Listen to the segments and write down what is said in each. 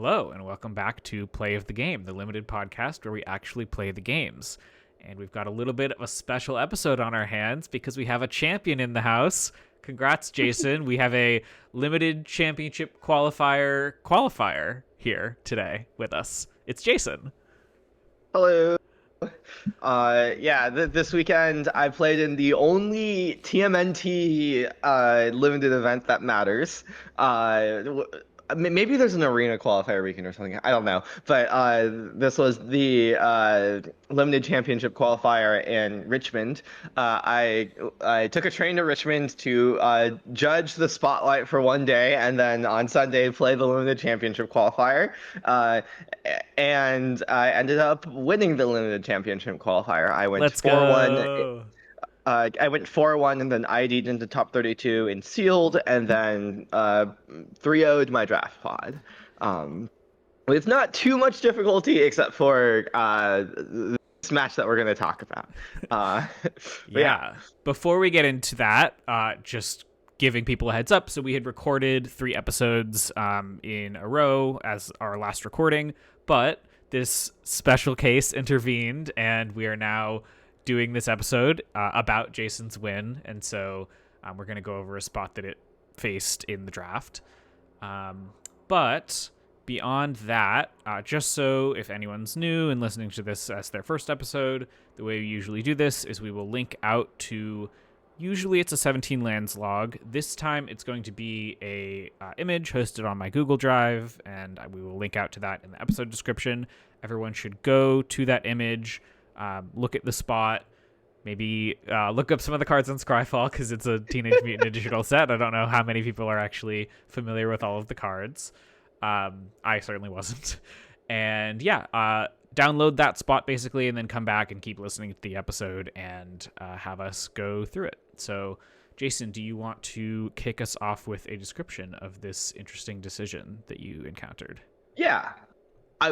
Hello, and welcome back to Play of the Game, the limited podcast where we actually play the games. And we've got a little bit of a special episode on our hands because we have a champion in the house. Congrats, Jason. We have a limited championship qualifier here today with us. It's Jason. Hello. This weekend I played in the only TMNT limited event that matters. Maybe there's an arena qualifier weekend or something. I don't know. But this was the limited championship qualifier in Richmond. I took a train to Richmond to judge the spotlight for one day, and then on Sunday play the limited championship qualifier. And I ended up winning the limited championship qualifier. I went 4-1. I went 4-1 and then ID'd into top 32 in sealed, and then 3-0'd my draft pod. With not too much difficulty except for this match that we're going to talk about. Yeah. Before we get into that, just giving people a heads up. So we had recorded 3 episodes in a row as our last recording, but this special case intervened, and we are now doing this episode about Jason's win, and so we're going to go over a spot that it faced in the draft. But beyond that, just so if anyone's new and listening to this as their first episode, the way we usually do this is we will link out to, usually it's a 17 lands log. This time it's going to be a image hosted on my Google Drive, and we will link out to that in the episode description. Everyone should go to that image, look at the spot, maybe look up some of the cards on Scryfall because it's a Teenage Mutant Ninja Turtle set. I don't know how many people are actually familiar with all of the cards. I certainly wasn't. And download that spot basically, and then come back and keep listening to the episode and have us go through it. So, Jason, do you want to kick us off with a description of this interesting decision that you encountered? Yeah, I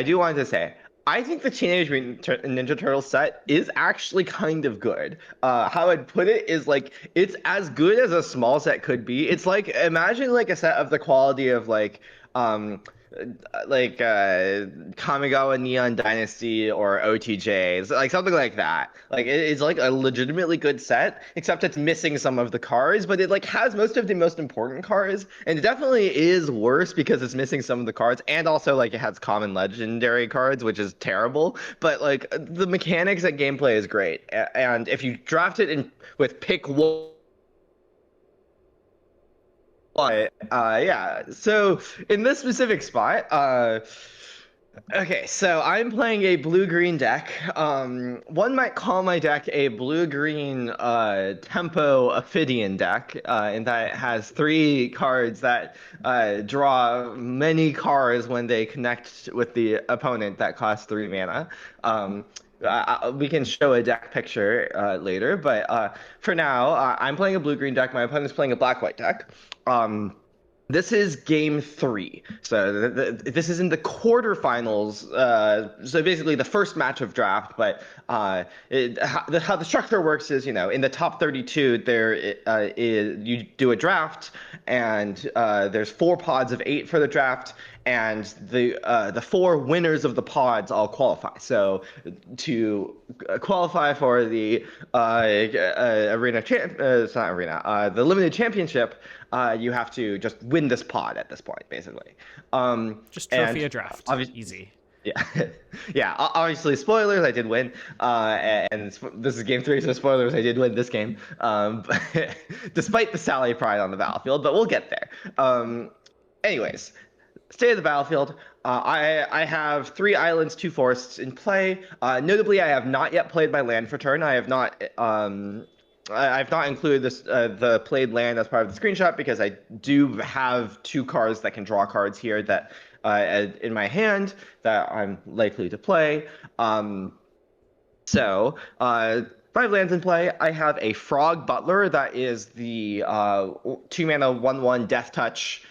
do want to say, I think the Teenage Mutant Ninja Turtle set is actually kind of good. How I'd put it is like, it's as good as a small set could be. It's like, imagine like a set of the quality of Kamigawa Neon Dynasty or OTJ, like something like that. Like it's like a legitimately good set, except it's missing some of the cards, but it like has most of the most important cards, and it definitely is worse because it's missing some of the cards, and also like it has common legendary cards, which is terrible. But like the mechanics and gameplay is great, and if you draft it in with pick one. So in this specific spot, okay, so I'm playing a blue-green deck. One might call my deck a blue-green tempo Ophidian deck, in that it has 3 cards that draw many cards when they connect with the opponent that cost 3 mana. We can show a deck picture later, but for now, I'm playing a blue-green deck. My opponent's playing a black-white deck. This is game 3. So this is in the quarterfinals. So basically the first match of draft. But how the structure works is, in the top 32, you do a draft, and there's 4 pods of 8 for the draft, and the 4 winners of the pods all qualify. So to qualify for the the limited championship, you have to just win this pod at this point, basically. Just trophy a draft. Easy. Yeah. Yeah. Obviously, spoilers, I did win. And this is game 3, so spoilers, I did win this game. Despite the Sally Pride on the battlefield, but we'll get there. Anyways, state of the battlefield. I have 3 islands, 2 forests in play. Notably, I have not yet played my land for turn. I've not included this the played land as part of the screenshot because I do have 2 cards that can draw cards here that in my hand that I'm likely to play. 5 lands in play. I have a Frog Butler that is the 2 mana 1/1 Death Touch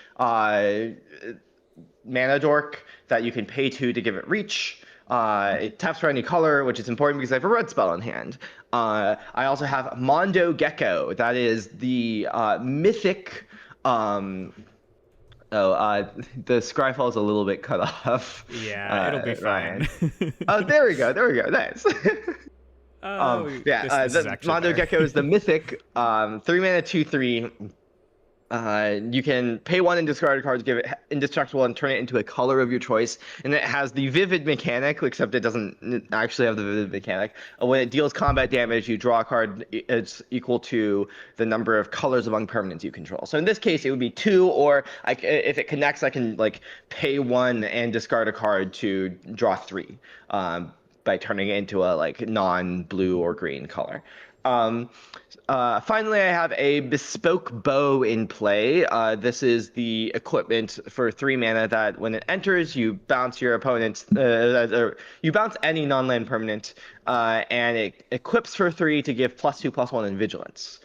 mana dork that you can pay to give it reach. It taps for any color, which is important because I have a red spell in hand. I also have Mondo Gecko. That is the mythic Oh, the Scryfall is a little bit cut off, Yeah, it'll be Ryan. fine. Oh, there we go. There we go. Nice. Yeah, This is the actually Mondo better. Gecko is the mythic, 3 mana, 2/3. You can pay one and discard a card to give it indestructible and turn it into a color of your choice. And it has the vivid mechanic, except it doesn't actually have the vivid mechanic. When it deals combat damage, you draw a card. It's equal to the number of colors among permanents you control. So in this case, it would be two, or if it connects, I can like pay one and discard a card to draw three. By turning it into a like non-blue or green color. Um, Finally, I have a bespoke bow in play. This is the equipment for 3 mana that when it enters, you bounce your opponent's, you bounce any non-land permanent, and it equips for 3 to give +2/+1 in vigilance.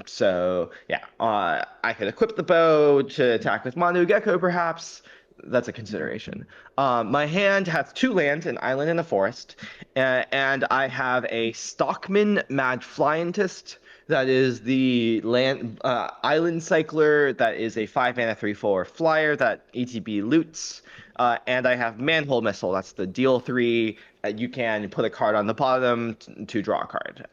So yeah, I could equip the bow to attack with Manu Gecko, perhaps. That's a consideration. My hand has 2 lands, an island and a forest, and I have a Stockman Mad Flyentist. That is the land island cycler. That is a 5 mana 3/4 flyer that ETB loots. And I have Manhole Missile. That's the deal 3. You can put a card on the bottom to draw a card.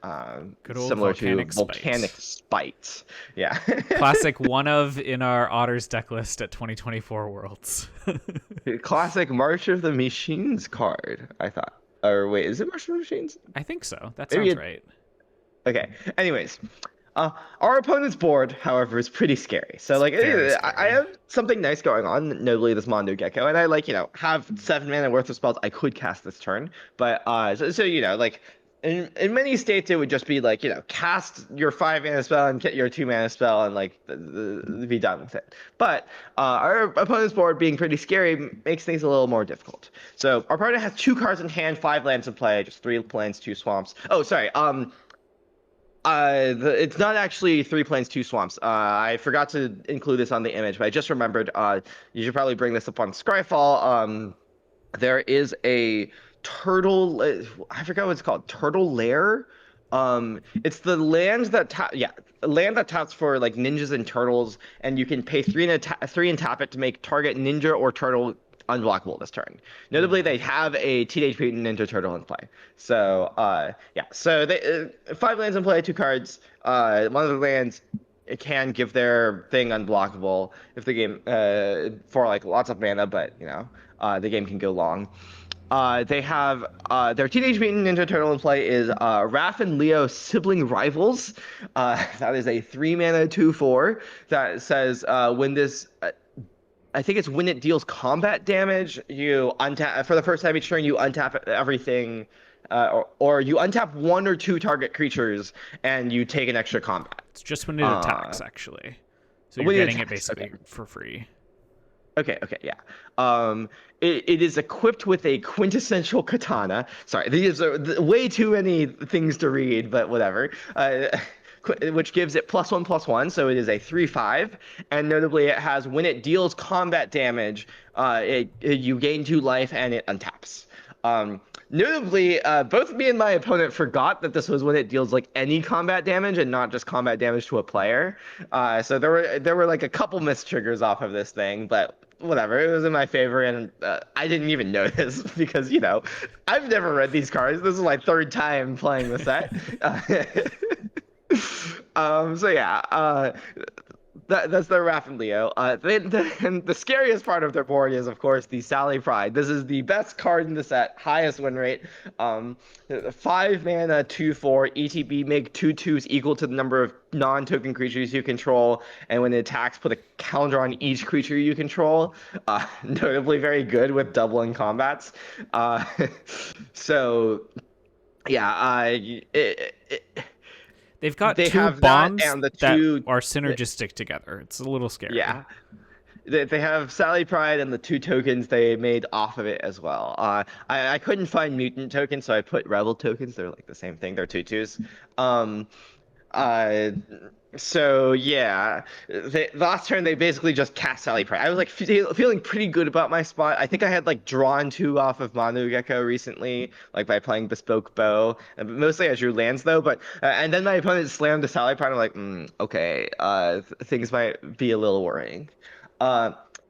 Good old Similar to Volcanic Volcanic Spite. Spite. Yeah. Classic one of in our Otters deck list at 2024 Worlds. Classic March of the Machines card, I thought. Or wait, is it March of the Machines? I think so. That Maybe sounds it. right. Okay. Anyways, our opponent's board, however, is pretty scary. So like, Very I scary. have something nice going on, notably this Mondo Gecko, and I like have 7 mana worth of spells I could cast this turn. But so like. In many states, it would just be like, cast your 5 mana spell and get your 2 mana spell and like be done with it. But our opponent's board being pretty scary makes things a little more difficult. So our opponent has 2 cards in hand, 5 lands in play, just 3 plains, 2 swamps. Oh, sorry. It's not actually 3 plains, 2 swamps. I forgot to include this on the image, but I just remembered. You should probably bring this up on Scryfall. There is a turtle. I forgot what it's called. Turtle Lair. It's the land that land that taps for like ninjas and turtles, and you can pay 3 and tap it to make target ninja or turtle unblockable this turn. Notably, they have a Teenage Mutant Ninja Turtle in play. So yeah, so they 5 lands in play, 2 cards. One of the lands it can give their thing unblockable if the game for like lots of mana, but the game can go long. They have their Teenage Mutant Ninja Turtle in play is Raph and Leo Sibling Rivals. That is a 3 mana 2/4 that says when this. I think it's when it deals combat damage, you untap for the first time each turn. You untap everything, or you untap 1 or 2 target creatures, and you take an extra combat. It's just when it attacks, actually. So you're When it getting it attacks, basically okay. for free. Okay, yeah. It is equipped with a quintessential katana. Sorry, these are way too many things to read, but whatever. Which gives it +1/+1, so it is a 3/5. And notably, it has when it deals combat damage, you gain 2 life and it untaps. Notably, both me and my opponent forgot that this was when it deals like any combat damage and not just combat damage to a player. So there were like a couple missed triggers off of this thing, but whatever. It was in my favor, and I didn't even notice because I've never read these cards. This is my 3rd time playing the set. So yeah, that's their Raph and Leo. And the scariest part of their board is, of course, the Sally Pride. This is the best card in the set, highest win rate. 5 mana 2/4 ETB, make 2/2s equal to the number of non-token creatures you control, and when it attacks, put a counter on each creature you control. Notably very good with doubling combats. So yeah, They've got they 2 have that bonds and the that two. are synergistic together. It's a little scary. Yeah, they have Sally Pride and the 2 tokens they made off of it as well. I couldn't find mutant tokens, so I put rebel tokens. They're like the same thing. They're 2/2s. Um, uh, so yeah, last turn they basically just cast Sally Pride. I was like feeling pretty good about my spot. I think I had like drawn 2 off of Manu Gecko recently, like by playing Bespoke Bow. Mostly I drew lands though, but and then my opponent slammed the Sally Pride. I'm like, okay, things might be a little worrying.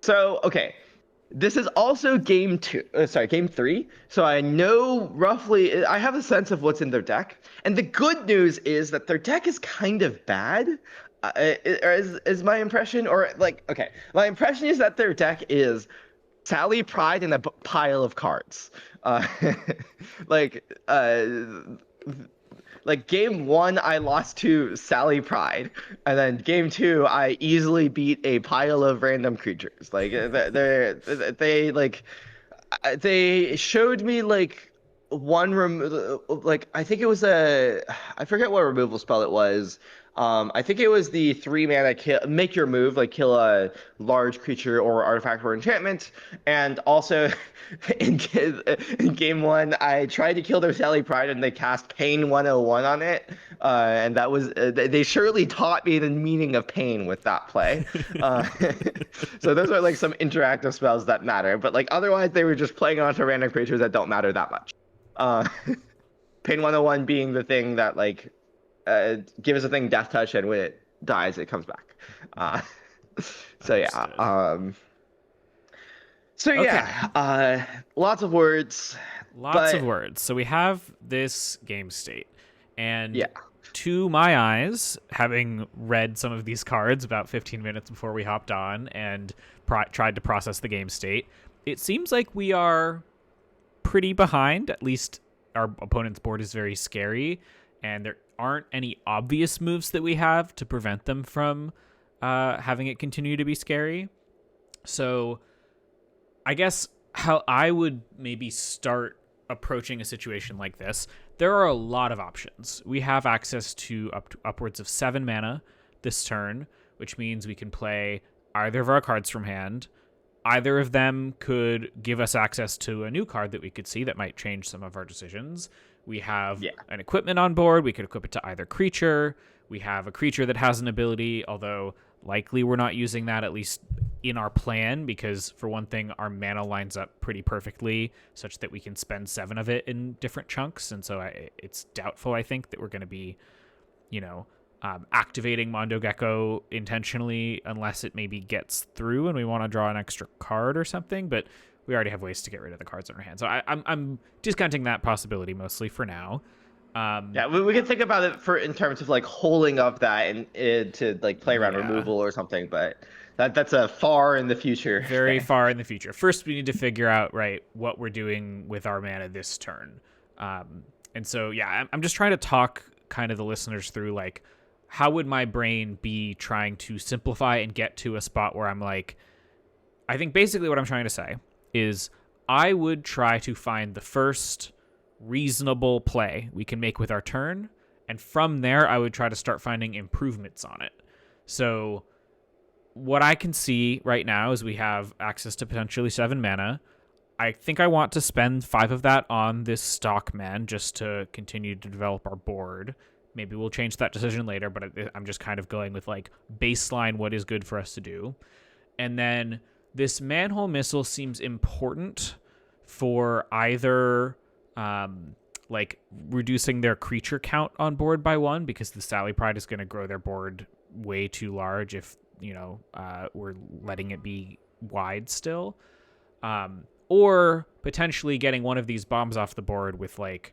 So okay, this is also game two. Sorry, game three. So I know roughly. I have a sense of what's in their deck, and the good news is that their deck is kind of bad. Is my impression, or like okay, my impression is that their deck is Sally Pride and a pile of cards. Uh, like uh, like game one, I lost to Sally Pride, and then game two, I easily beat a pile of random creatures. Like they showed me like like I think it was I forget what removal spell it was. I think it was the 3 mana make your move, like kill a large creature or artifact or enchantment. And also in game one, I tried to kill their Sally Pride and they cast Pain 101 on it. And that was they surely taught me the meaning of pain with that play. Uh, so those are like some interactive spells that matter. But like otherwise, they were just playing onto random creatures that don't matter that much. Uh, Pain 101 being the thing that like gives a thing death touch, and when it dies, it comes back. Uh, so yeah. Lots of words. Lots of words. So we have this game state, and yeah, to my eyes, having read some of these cards about 15 minutes before we hopped on and tried to process the game state, it seems like we are pretty behind. At least our opponent's board is very scary, and there aren't any obvious moves that we have to prevent them from having it continue to be scary. So I guess how I would maybe start approaching a situation like this, there are a lot of options. We have access to upwards of 7 mana this turn, which means we can play either of our cards from hand. Either of them could give us access to a new card that we could see that might change some of our decisions. We have an equipment on board. We could equip it to either creature. We have a creature that has an ability, although likely we're not using that, at least in our plan, because for one thing, our mana lines up pretty perfectly such that we can spend 7 of it in different chunks. And so it's doubtful, I think, that we're going to be, activating Mondo Gecko intentionally unless it maybe gets through and we want to draw an extra card or something. But we already have ways to get rid of the cards in our hand. So I'm discounting that possibility mostly for now. We can think about it in terms of like holding up that and to like play around removal or something, but that's a far in the future. Very far in the future. First, we need to figure out what we're doing with our mana this turn. And so I'm just trying to talk kind of the listeners through like how would my brain be trying to simplify and get to a spot where I'm like, I think basically what I'm trying to say is I would try to find the first reasonable play we can make with our turn, and from there I would try to start finding improvements on it. So what I can see right now is we have access to potentially 7 mana. I think I want to spend 5 of that on this Stockman just to continue to develop our board. Maybe we'll change that decision later, but I'm just kind of going with like baseline what is good for us to do. And then this Manhole Missile seems important for either like reducing their creature count on board by 1, because the Sally Pride is going to grow their board way too large if we're letting it be wide still, or potentially getting one of these bombs off the board with like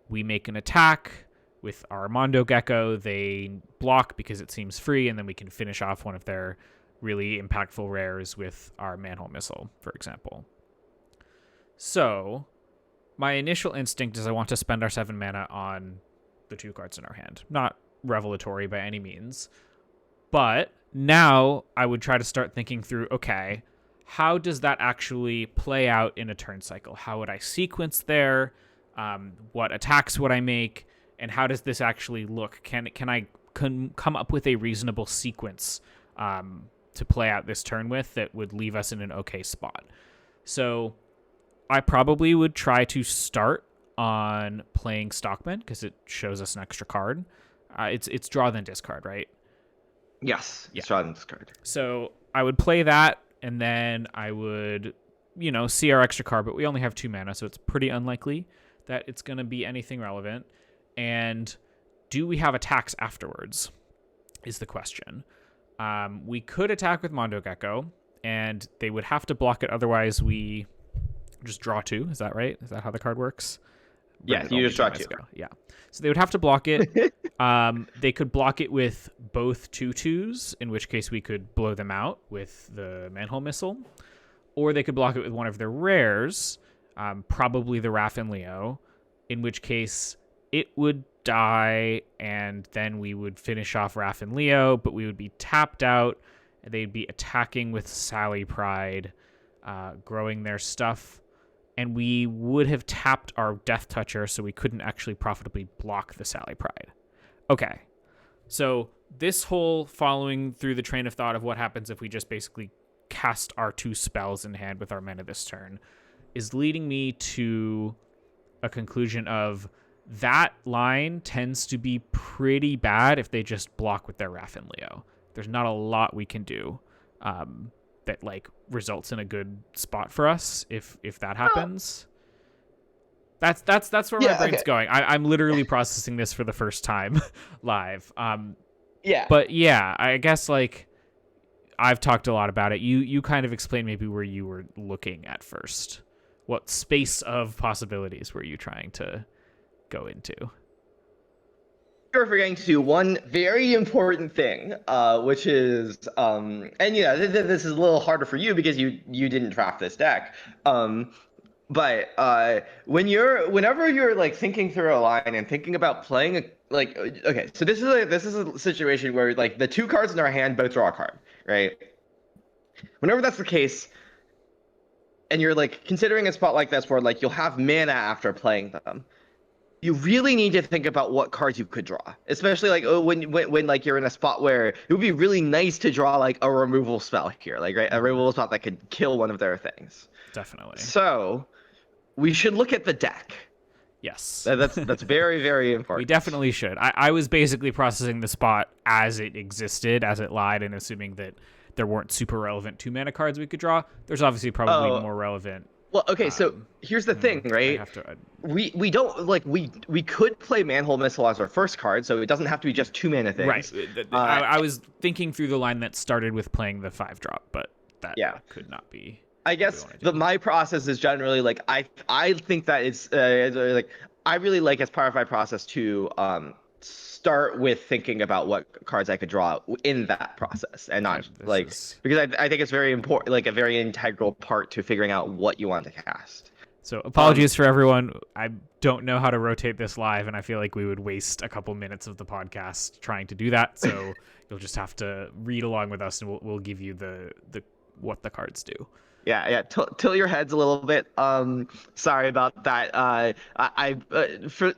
we make an attack with our Mondo Gecko, they block because it seems free, and then we can finish off one of their really impactful rares with our Manhole Missile, for example. So my initial instinct is I want to spend our 7 mana on the 2 cards in our hand. Not revelatory by any means, but now I would try to start thinking through, okay, how does that actually play out in a turn cycle? How would I sequence there? What attacks would I make? And how does this actually look? Can I come up with a reasonable sequence to play out this turn with that would leave us in an okay spot? So I probably would try to start on playing Stockman because it shows us an extra card. It's draw then discard, right? Yes, it's draw then discard. So I would play that, and then I would, see our extra card, but we only have 2 mana, so it's pretty unlikely that it's going to be anything relevant. And do we have attacks afterwards is the question. We could attack with Mondo Gecko, and they would have to block it. Otherwise, we just draw 2. Is that right? Is that how the card works? Yeah, you just draw 2. Yeah. So they would have to block it. They could block it with both 2/2s, in which case we could blow them out with the Manhole Missile. Or they could block it with one of their rares, probably the Raph and Leo, in which case it would die, and then we would finish off Raph and Leo, but we would be tapped out, and they'd be attacking with Sally Pride, growing their stuff, and we would have tapped our Death Toucher, so we couldn't actually profitably block the Sally Pride. Okay, so this whole following through the train of thought of what happens if we just basically cast our 2 spells in hand with our mana this turn is leading me to a conclusion of that line tends to be pretty bad if they just block with their Raph and Leo. There's not a lot we can do that like results in a good spot for us if that happens. That's where my brain's going. I'm literally processing this for the first time live. Yeah. But yeah, I guess like I've talked a lot about it. You kind of explained maybe where you were looking at first. What space of possibilities were you trying to go into? You're forgetting to do one very important thing, which is, and yeah, this is a little harder for you because you didn't draft this deck. But whenever you're like thinking through a line and thinking about playing okay, so this is a situation where like the 2 cards in our hand both draw a card, right? Whenever that's the case, and you're like considering a spot like this where like you'll have mana after playing them, you really need to think about what cards you could draw, especially like when like you're in a spot where it would be really nice to draw like a removal spell here, like right, a removal spell that could kill one of their things. Definitely. So we should look at the deck. Yes. That's very, very important. We definitely should. I was basically processing the spot as it existed, as it lied, and assuming that there weren't super relevant 2 mana cards we could draw. There's obviously probably more relevant. Well, okay, so here's the thing, right? We don't like we could play Manhole Missile as our first card, so it doesn't have to be just 2 mana things. Right. I was thinking through the line that started with playing the 5-drop, but that could not be. I guess my process is generally like I think that it's like I really like as part of my process to start with thinking about what cards I could draw in that process, and not because I think it's very important, like a very integral part to figuring out what you want to cast. So apologies for everyone. I don't know how to rotate this live, and I feel like we would waste a couple minutes of the podcast trying to do that. So you'll just have to read along with us, and we'll give you the what the cards do. Yeah. Tilt your heads a little bit. Sorry about that. For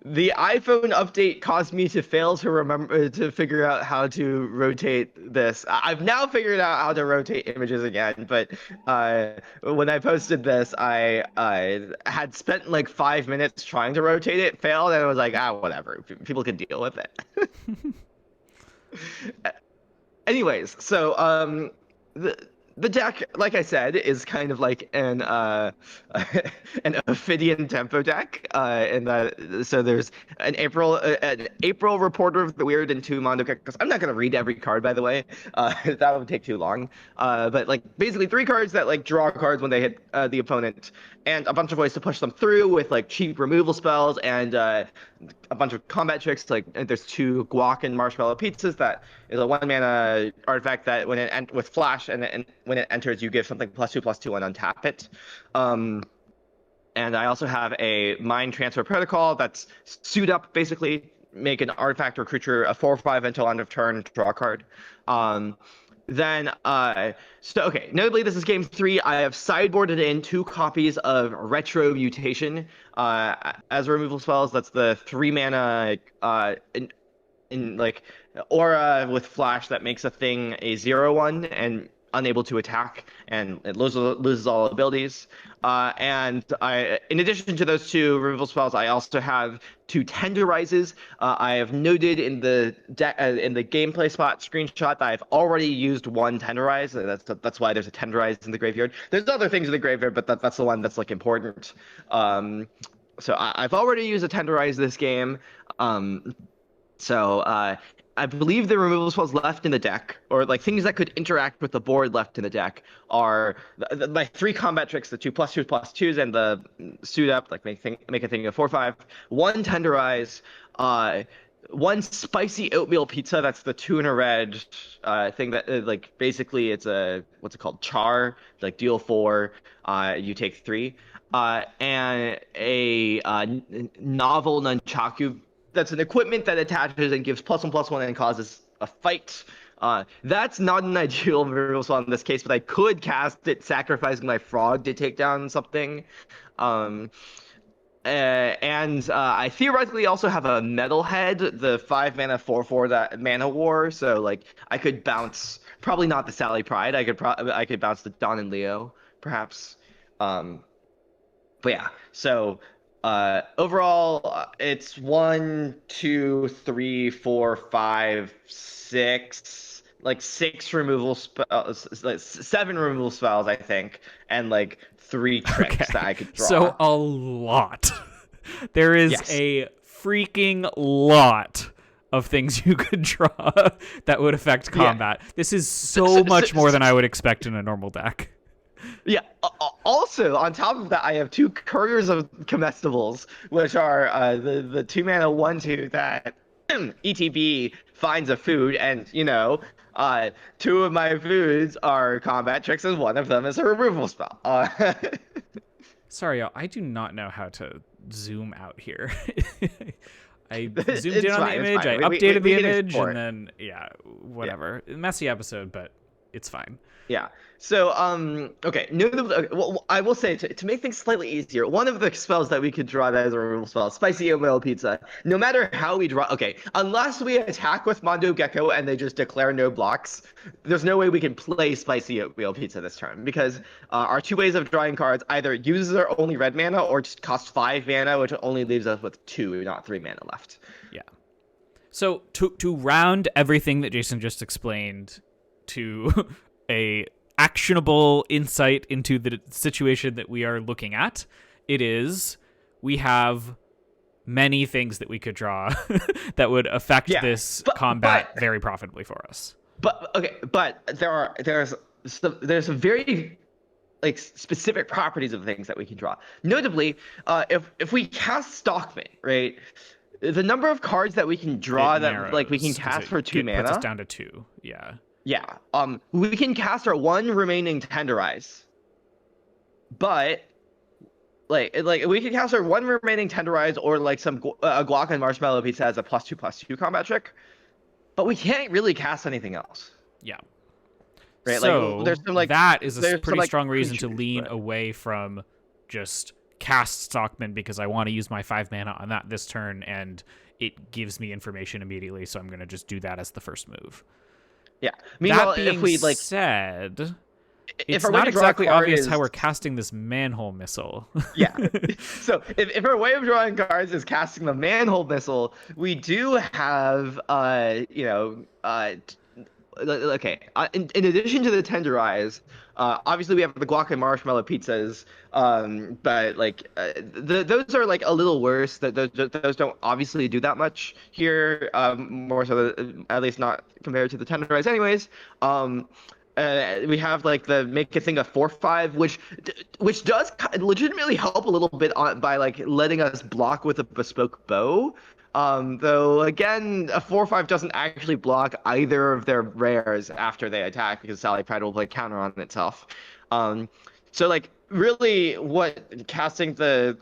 the iPhone update caused me to fail to remember to figure out how to rotate this. I've now figured out how to rotate images again, but when I posted this, I had spent like 5 minutes trying to rotate it, failed, and I was like, whatever. People can deal with it. Anyways, so the deck, like I said, is kind of like an Ophidian tempo deck, and so there's an April Reporter of the Weird and 2 Mondo Geckos. I'm not gonna read every card, by the way. That would take too long. But like basically 3 cards that like draw cards when they hit the opponent, and a bunch of ways to push them through with like cheap removal spells and a bunch of combat tricks. Like there's 2 Guac and Marshmallow Pizzas that is a 1 mana artifact that when it with flash and when it enters you give something +2/+2 and untap it. And I also have a Mind Transfer Protocol that's suit up, basically make an artifact or creature a 4/5 until end of turn, draw a card. Notably, this is game 3. I have sideboarded in 2 copies of Retro Mutation as removal spells. That's the 3 mana in like aura with flash that makes a thing a 0/1 and unable to attack, and it loses all abilities. And in addition to those 2 removal spells, I also have 2 Tenderizes. I have noted in the gameplay spot screenshot that I've already used 1 Tenderize. That's why there's a Tenderize in the graveyard. There's other things in the graveyard, but that's the one that's like important. So I've already used a Tenderize this game. I believe the removal spells left in the deck, or like things that could interact with the board left in the deck, are my 3 combat tricks: the 2+2+2s, and the suit up, like make a thing of 4/5. One tenderize, uh, one spicy oatmeal pizza. That's the 2 in a red thing that like basically it's a, what's it called, char, like deal 4, you take 3. And a novel nunchaku. That's an equipment that attaches and gives +1/+1 and causes a fight. That's not an ideal removal spell in this case, but I could cast it sacrificing my frog to take down something. Um, and I theoretically also have a Metalhead, the 5 mana 4/4 that mana war. So like I could bounce, probably not the Sally Pride. I could bounce the Don and Leo, perhaps. But yeah, so overall, it's 1, 2, 3, 4, 5, 6, like 6 removal spells, like 7 removal spells, I think, and like 3 tricks that I could draw. So a lot. There is Yes. a freaking lot of things you could draw that would affect combat. This is so much more than I would expect in a normal deck. Yeah. Also, on top of that, I have 2 couriers of comestibles, which are the 2 mana 1/2 that ETB finds a food, and 2 of my foods are combat tricks, and one of them is a removal spell. Sorry, y'all, I do not know how to zoom out here. I zoomed It's in on the fine, it's image, I fine. updated the can image, explore and it. then, yeah, whatever. Messy episode, but it's fine. Yeah. So, okay. Well, I will say to make things slightly easier, one of the spells that we could draw that is a removal spell, Spicy Oatmeal Pizza. No matter how we draw, okay, unless we attack with Mondo Gecko and they just declare no blocks, there's no way we can play Spicy Oatmeal Pizza this turn, because our 2 ways of drawing cards either uses our only red mana or just cost 5 mana, which only leaves us with 2, not 3 mana left. Yeah. So to round everything that Jason just explained to a actionable insight into the situation that we are looking at, we have many things that we could draw that would affect this combat very profitably for us. But there's some very like specific properties of things that we can draw. Notably, if we cast Stockman, right, the number of cards that we can draw that we can cast for 2 mana puts us down to 2. Yeah. Yeah. We can cast our 1 remaining Tenderize, but like we can cast our 1 remaining Tenderize, or like some Guac and Marshmallow Pizza as a +2/+2 combat trick, but we can't really cast anything else. Yeah. Right. So like, there's some, like, that is a pretty some, strong reason to creatures, lean but... away from just cast Stockman, because I want to use my 5 mana on that this turn, and it gives me information immediately, so I'm going to just do that as the first move. Yeah. Meanwhile, that being if we said, it's our not exactly obvious is... how we're casting this manhole missile. Yeah. So if our way of drawing cards is casting the manhole missile, we do have okay. In addition to the Tenderize, obviously we have the Guac and Marshmallow Pizzas, but like those are like a little worse. That those don't obviously do that much here. More so, at least not compared to the Tenderize, anyways. We have like the make a thing a 4/5, which does legitimately help a little bit by like letting us block with a bespoke bow. Though again, a 4/5 doesn't actually block either of their rares after they attack, because Sally Pride will play counter on itself. So like really, what casting the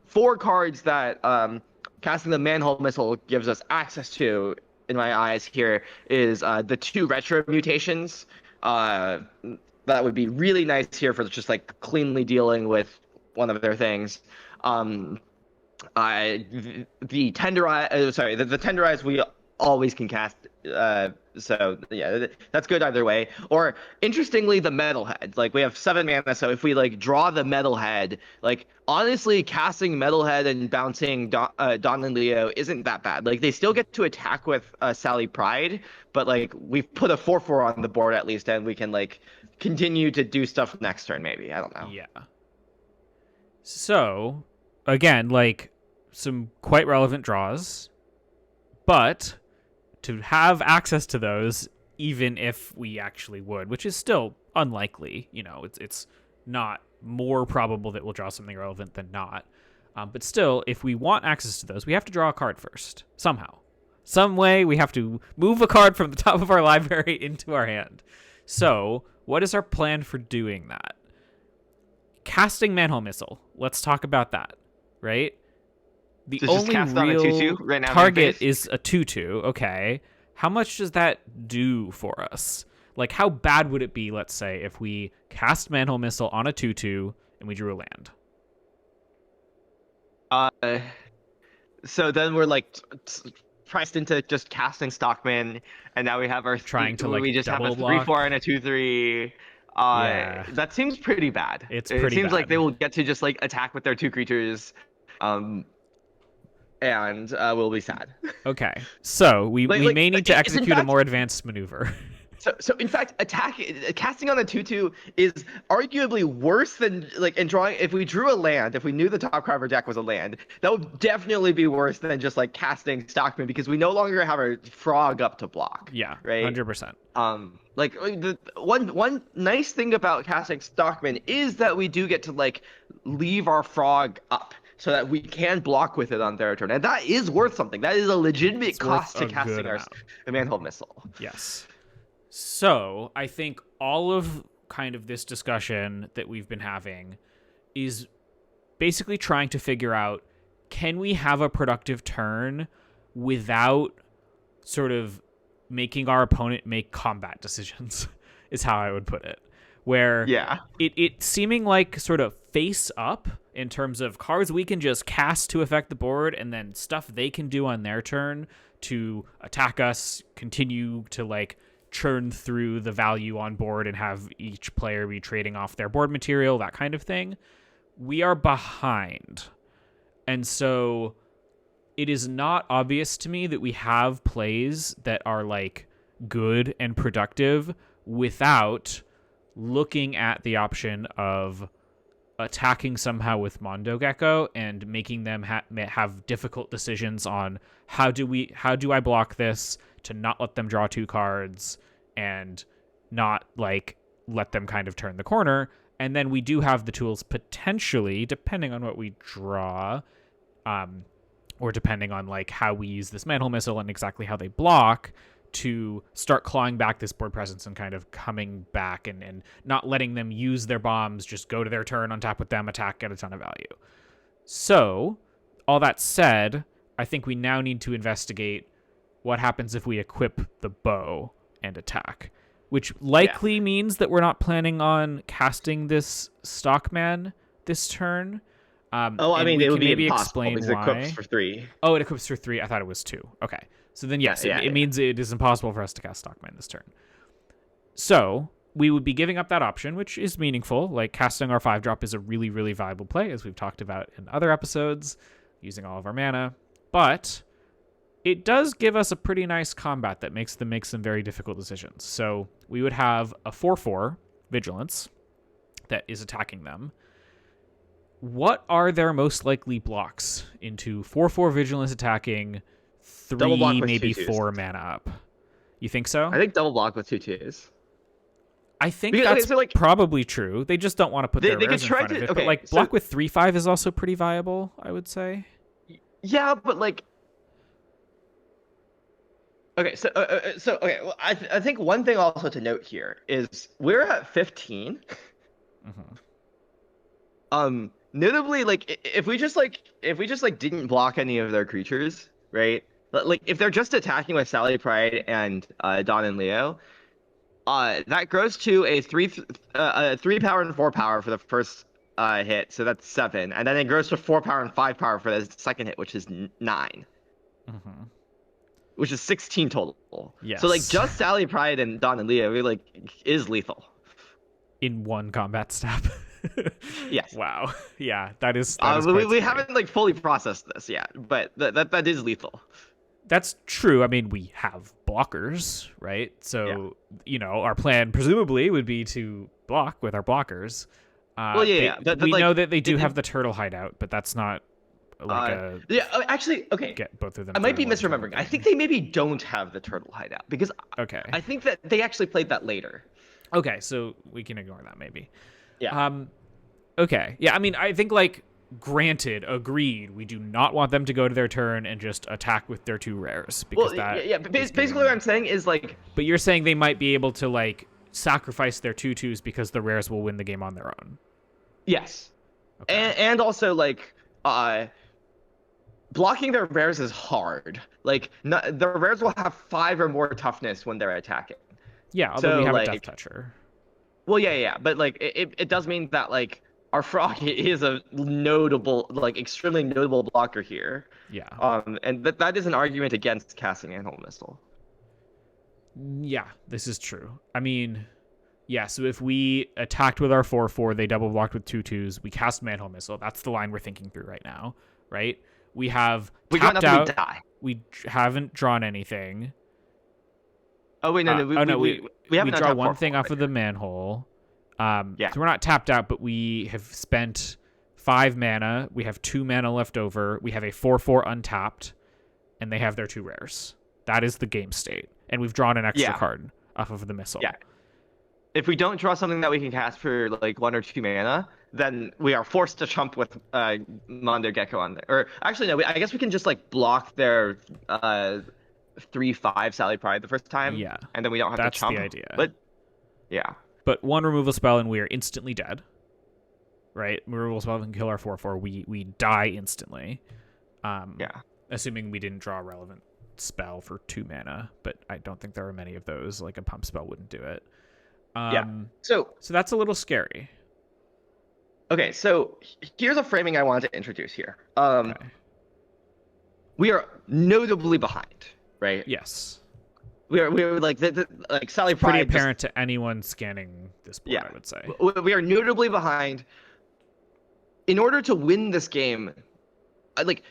4 cards that casting the manhole missile gives us access to, in my eyes here, is the 2 retro mutations. That would be really nice here for just like cleanly dealing with one of their things. The Tenderize we always can cast. So yeah, that's good either way. Or interestingly, the Metalhead. Like we have 7 mana, so if we like draw the Metalhead, like honestly, casting Metalhead and bouncing Don and Leo isn't that bad. Like they still get to attack with Sally Pride, but like we've put a 4/4 on the board at least, and we can like continue to do stuff next turn. Maybe, I don't know. Yeah. So again, like some quite relevant draws. But to have access to those, even if we actually would, which is still unlikely, it's not more probable that we'll draw something relevant than not. But still, if we want access to those, we have to draw a card first, somehow. Some way, we have to move a card from the top of our library into our hand. So, what is our plan for doing that? Casting Manhole Missile. Let's talk about that, right? The only real right now target is a 2/2. Okay. How much does that do for us? Like, how bad would it be, let's say, if we cast Manhole Missile on a 2/2 and we drew a land? So then we're like priced into just casting Stockman, and now we have our Trying to, like, we just have a double block? 3/4 and a 2/3. Yeah. That seems pretty bad. It seems bad. like they will get to just like attack with their 2 creatures, and we'll be sad. Okay, so we may need to execute a more advanced maneuver. So in fact, casting on a 2/2 is arguably worse than and drawing. If we drew a land, if we knew the top card of our deck was a land, that would definitely be worse than just like casting Stockman, because we no longer have our frog up to block. Yeah, right. 100%. The one nice thing about casting Stockman is that we do get to like leave our frog up, so that we can block with it on their turn, and that is worth something. That is a legitimate cost to casting our Manhole Missile. Yes. So I think all of kind of this discussion that we've been having is basically trying to figure out, can we have a productive turn without sort of making our opponent make combat decisions, is how I would put it. Where it seeming like sort of face up in terms of cards we can just cast to affect the board, and then stuff they can do on their turn to attack us, continue to like churn through the value on board and have each player be trading off their board material, that kind of thing. We are behind. And so it is not obvious to me that we have plays that are like good and productive without looking at the option of attacking somehow with Mondo Gecko and making them have difficult decisions on how do I block this to not let them draw 2 cards and not like let them kind of turn the corner. And then we do have the tools potentially, depending on what we draw, or depending on like how we use this Manhole Missile and exactly how they block, to start clawing back this board presence and kind of coming back and not letting them use their bombs, just go to their turn, untap with them, attack, get a ton of value. So, all that said, I think we now need to investigate what happens if we equip the bow and attack, which likely means that we're not planning on casting this Stockman this turn. I mean, it would be maybe impossible explain because why. it equips for 3. Oh, it equips for 3. I thought it was 2. Okay. So then, yes, it means it is impossible for us to cast Stockman this turn. So we would be giving up that option, which is meaningful. Like, casting our 5-drop is a really, really viable play, as we've talked about in other episodes, using all of our mana. But it does give us a pretty nice combat that makes them make some very difficult decisions. So we would have a 4/4 Vigilance that is attacking them. What are their most likely blocks into 4/4 Vigilance attacking 3, maybe 4 mana up? You think so? I think double block with 2/2s. I think that's probably true. They just don't want to put their rares in front of it. But like block with 3/5 is also pretty viable, I would say. Yeah, but like, okay, well, I think one thing also to note here is we're at 15. Notably, like if we just didn't block any of their creatures, right? Like if they're just attacking with Sally Pride and Dawn and Leo, that grows to a 3 power and 4 power for the first hit, so that's 7, and then it grows to 4 power and 5 power for the second hit, which is 9. Which is 16 total. Yes. So like just Sally Pride and Dawn and Leo is lethal in one combat step. Yes. Wow. Yeah, that is we haven't like fully processed this yet, but that is lethal. That's true. I mean, we have blockers, right? So, our plan presumably would be to block with our blockers. We know that they do have the turtle hideout, but that's not actually, okay. Get both of them. I might be through in one misremembering. I think they maybe don't have the turtle hideout because Okay. I think that they actually played that later. Okay, so we can ignore that maybe. Yeah. Okay. Yeah, I mean, I think like granted, agreed. We do not want them to go to their turn and just attack with their 2 rares because basically what I'm saying is like. But you're saying they might be able to like sacrifice their 2/2s because the rares will win the game on their own. Yes. Okay. And also like blocking their rares is hard. Like the rares will have 5 or more toughness when they're attacking. Yeah, although So, we have like, a Death Toucher. Well, yeah, but like it does mean that like our frog is a notable, like extremely notable blocker here. Yeah. And that is an argument against casting Manhole Missile. Yeah, this is true. I mean, yeah, so if we attacked with our 4/4, they double blocked with 2/2s, we cast Manhole Missile. That's the line we're thinking through right now, right? We have tapped out. We haven't drawn anything. Oh wait, no, we haven't draw one thing off of the manhole. Yeah. So we're not tapped out, but we have spent 5 mana. We have 2 mana left over. We have a 4/4 untapped, and they have their 2 rares. That is the game state, and we've drawn an extra card off of the missile. Yeah. If we don't draw something that we can cast for like 1 or 2 mana, then we are forced to chump with Mondo Gecko on there. Or actually, no, I guess we can just like block their 3/5 Sally Pride the first time. Yeah. And then we don't have to chump. That's the idea. But yeah. But 1 removal spell and we are instantly dead. Right? Removal spell can kill our 4/4. We die instantly. Yeah. Assuming we didn't draw a relevant spell for 2 mana, but I don't think there are many of those. Like a pump spell wouldn't do it. So that's a little scary. Okay, so here's a framing I wanted to introduce here. Okay. We are notably behind, right? Yes. We are like like Sally Pride. Pretty apparent to anyone scanning this board, I would say. We are notably behind. In order to win this game,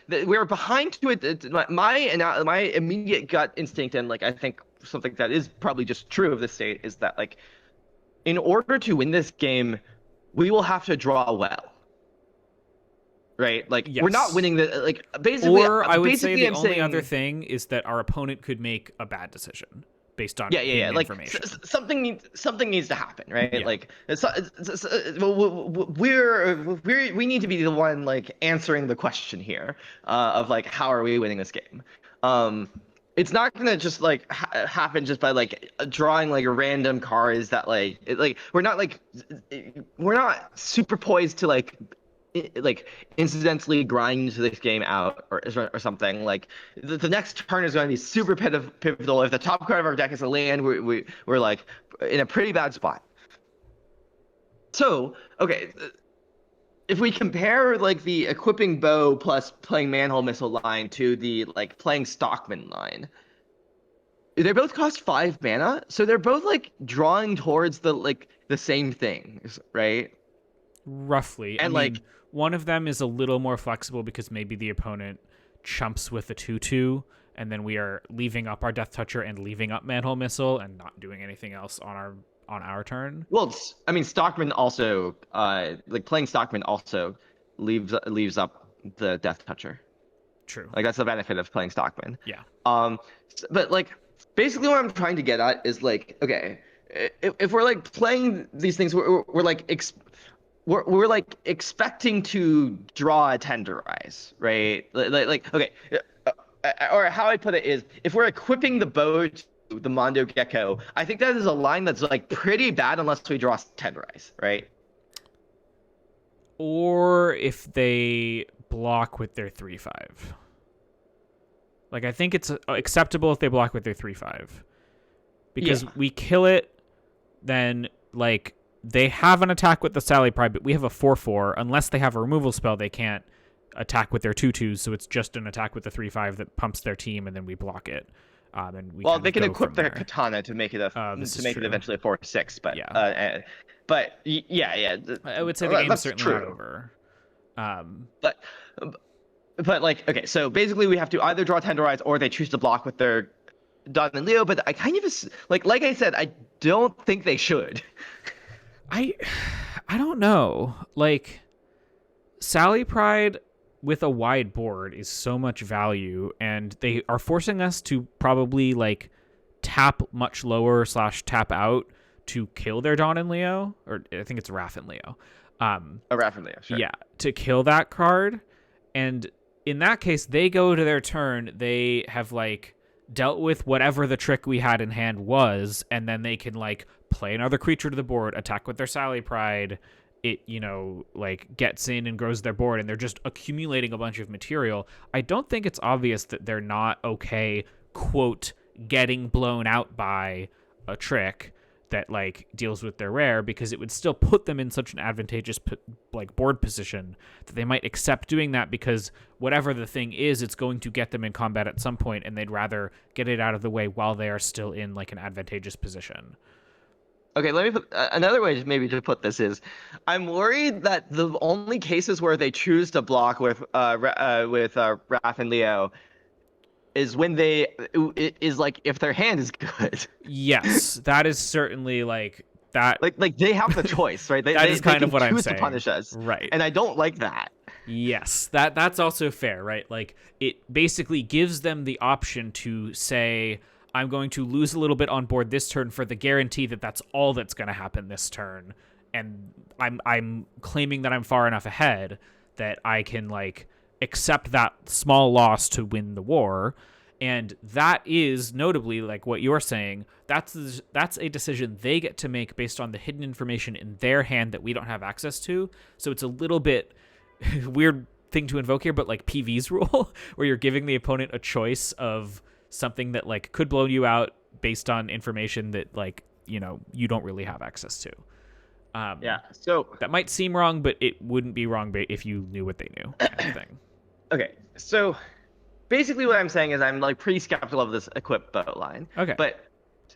we are behind to it. My immediate gut instinct, and like I think something that is probably just true of this state, is that like in order to win this game, we will have to draw well. Right? Like we're not winning the like basically. Or I would say the only other thing is that our opponent could make a bad decision based on like something needs to happen, right? Yeah. Like we need to be the one like answering the question here of like how are we winning this game. It's not gonna just like happen just by like drawing like random cards that like we're not super poised to like incidentally grind this game out or something. Like the next turn is going to be super pivotal. If the top card of our deck is a land, we're like in a pretty bad spot. So okay, if we compare like the equipping bow plus playing Manhole Missile line to the like playing Stockman line, they both cost 5 mana, so they're both like drawing towards the same things, right? Roughly. And I mean, one of them is a little more flexible because maybe the opponent chumps with a 2/2, and then we are leaving up our Death Toucher and leaving up Manhole Missile and not doing anything else on our turn. Well, I mean, Stockman also playing Stockman also leaves up the Death Toucher. True. Like that's the benefit of playing Stockman. Yeah. But like basically what I'm trying to get at is like, okay, if we're like playing these things, we're like expecting to draw a Tenderize, right? Like okay, or how I put it is, if we're equipping the bow to the Mondo Gecko, I think that is a line that's like pretty bad unless we draw Tenderize, right? Or if they block with their 3/5. Like I think it's acceptable if they block with their 3/5, because we kill it, then like. They have an attack with the Sally Pride, but we have a 4/4. Unless they have a removal spell, they can't attack with their 2/2s, so it's just an attack with the 3/5 that pumps their team, and then we block it. And they can equip their katana to make it it eventually a 4/6, but I would say the game is certainly not over. But like okay, so basically we have to either draw Tenderize or they choose to block with their Don and Leo. But I kind of like I said, I don't think they should. I don't know. Like Sally Pride with a wide board is so much value, and they are forcing us to probably like tap much lower / tap out to kill their Dawn and Leo, or I think it's Wrath and Leo. A Wrath and Leo, sure. Yeah, to kill that card. And in that case, they go to their turn. They have like dealt with whatever the trick we had in hand was, and then they can like play another creature to the board, attack with their Sally Pride. It, like gets in and grows their board, and they're just accumulating a bunch of material. I don't think it's obvious that they're not okay, quote, getting blown out by a trick that like deals with their rare, because it would still put them in such an advantageous like board position that they might accept doing that, because whatever the thing is, it's going to get them in combat at some point, and they'd rather get it out of the way while they are still in like an advantageous position. Okay, let me put another way maybe to put this is, I'm worried that the only cases where they choose to block with Wrath and Leo is when it is like if their hand is good. Yes, that is certainly like that. Like they have the choice, right? That is kind of what I'm saying. Choose to punish us, right? And I don't like that. Yes, that's also fair, right? Like it basically gives them the option to say, I'm going to lose a little bit on board this turn for the guarantee that that's all that's going to happen this turn, and I'm claiming that I'm far enough ahead that I can like accept that small loss to win the war. And that is notably like what you're saying. That's a decision they get to make based on the hidden information in their hand that we don't have access to. So it's a little bit weird thing to invoke here, but like PV's rule, where you're giving the opponent a choice of something that like could blow you out based on information that like you don't really have access to. Yeah, so that might seem wrong, but it wouldn't be wrong if you knew what they knew, kind of thing. Okay, so basically what I'm saying is I'm like pretty skeptical of this equip boat line. Okay, but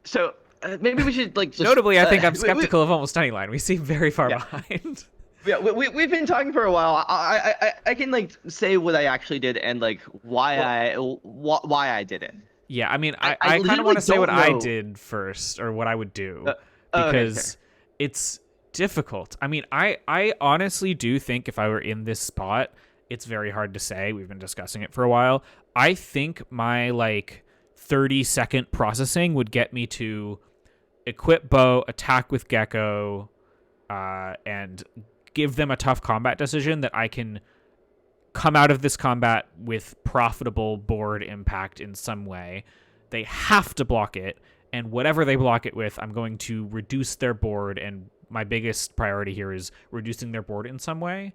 so maybe we should like just, notably I think I'm skeptical of almost any line. We seem very far behind. Yeah, we've been talking for a while. I can like say what I actually did and like why I did it. Yeah, I mean I kind of want to say what I did first, or what I would do, because it's difficult. I mean, I honestly do think if I were in this spot, it's very hard to say. We've been discussing it for a while. I think my like 30-second processing would get me to equip bow, attack with Gecko, and give them a tough combat decision that I can come out of this combat with profitable board impact in some way. They have to block it, and whatever they block it with, I'm going to reduce their board, and my biggest priority here is reducing their board in some way.